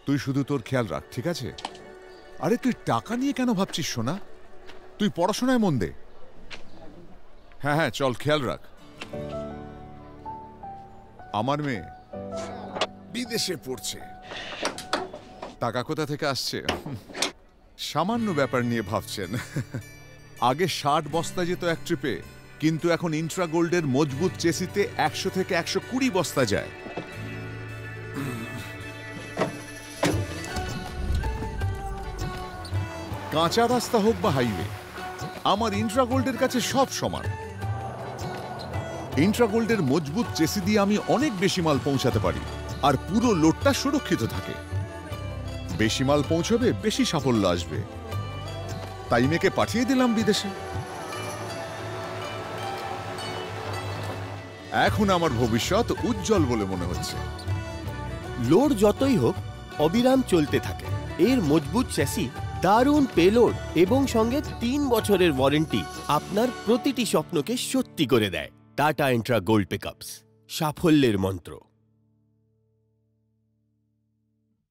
তুই শুধু তোর খেয়াল রাখ, ঠিক আছে? আরে তুই টাকা নিয়ে কেন ভাবছিস সোনা? তুই পড়াশোনায় মন দে। হ্যাঁ হ্যাঁ, চল, খেয়াল রাখ। আমার মেয়ে বিদেশে পড়ছে। টাকা কোথা থেকে আসছে সামান্য ব্যাপার নিয়ে ভাবছেন। আগে 60 বস্তা যেত এক ট্রিপে, কিন্তু এখন ইন্ট্রা গোল্ডের মজবুত চেসিতে 100 থেকে 120 বস্তা যায়। কাঁচা রাস্তা হোক বা হাইওয়ে, আমার ইন্ট্রা গোল্ডের কাছে সব সমান। ইন্ট্রা গোল্ডের মজবুত চেসি দিয়ে আমি অনেক বেশি মাল পৌঁছাতে পারি, আর পুরো লোডটা সুরক্ষিত থাকে। বেশি মাল পৌঁছবে, বেশি সাফল্য আসবে। তাই মেয়েকে পাঠিয়ে দিলাম বিদেশে। এখন আমার ভবিষ্যৎ উজ্জ্বল বলে মনে হচ্ছে। লোড যতই হোক অবিরাম চলতে থাকে। এর মজবুত চ্যাসি, দারুণ পেলোড এবং সঙ্গে 3 বছরের ওয়ারেন্টি আপনার প্রতিটি স্বপ্নকে সত্যি করে দেয়। টাটা ইন্ট্রা গোল্ড পিকআপস, সাফল্যের মন্ত্র।